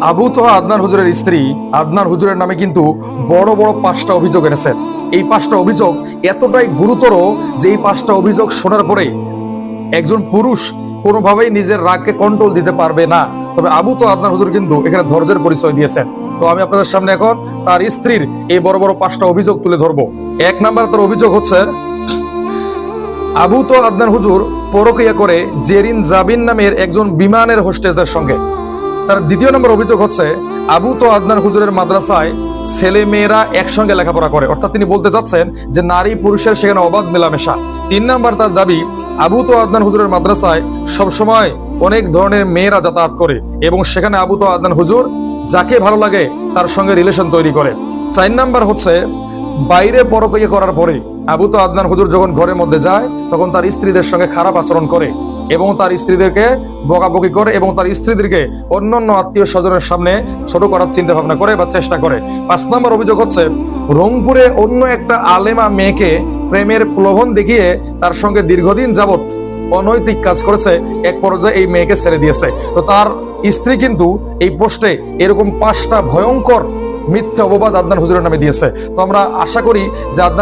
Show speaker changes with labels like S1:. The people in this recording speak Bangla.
S1: আবু তোহা আদনান হুজুরের স্ত্রী আদনান হুজুরের নামে কিন্তু বড় বড় 5টা অভিযোগ এনেছেন। এই 5টা অভিযোগ এতটাই গুরুতর যে এই 5টা অভিযোগ শোনার পরে একজন পুরুষ কোনোভাবেই নিজের রাগকে কন্ট্রোল দিতে পারবে না। তবে আবু তোহা আদনান হুজুর কিন্তু এখানে ধৈর্যের পরিচয় দিয়েছেন। তো আমি আপনাদের সামনে এখন তার স্ত্রীর এই বড় বড় 5টা অভিযোগ তুলে ধরবো। 1 নাম্বার তার অভিযোগ হচ্ছে, আবু তোহা আদনান হুজুর পরকীয়া করে জেরিন জাবিন নামের একজন বিমানের হোস্টেসের সঙ্গে। তার 2য় নম্বর অভিযোগ হচ্ছে, আবু তোহা আদনান হুজুরের মাদ্রাসায় ছেলে মেয়েরা একসঙ্গে লেখাপড়া করে, অর্থাৎ তিনি বলতে চাচ্ছেন যে নারী পুরুষের সেখানে অবাধ মেলামেশা। 3 নাম্বার তার দাবি, আবু তোহা আদনান হুজুরের মাদ্রাসায় সবসময় অনেক ধরনের মেয়েরা যাতায়াত করে এবং সেখানে আবু তোহা আদনান হুজুর যাকে ভালো লাগে তার সঙ্গে রিলেশন তৈরি করে। 4 নাম্বার হচ্ছে, বাইরে পরকীয়া করার পরে আবু তোহা আদনান হুজুর যখন ঘরের মধ্যে যায় তখন তার স্ত্রীদের সঙ্গে খারাপ আচরণ করে এবং তার স্ত্রীদেরকে বকাবকি করে এবং তার স্ত্রীদেরকে অন্যান্য আত্মীয় স্বজনের সামনে ছোট করার চিন্তা ভাবনা করে বা চেষ্টা করে। 5 নম্বর অভিযোগ হচ্ছে, রংপুরে অন্য একটা আলেমা মেয়েকে প্রেমের প্রলোভন দেখিয়ে তার সঙ্গে দীর্ঘদিন যাবত অনৈতিক কাজ করেছে, এক পর্যায়ে এই মেয়েকে ছেড়ে দিয়েছে। তো তার স্ত্রী কিন্তু এই পোস্টে এরকম 5টা ভয়ঙ্কর মিথ্যা অপবাদ আদনান হুজুরের নামে দিয়েছে। তো আমরা আশা করি যে আদনান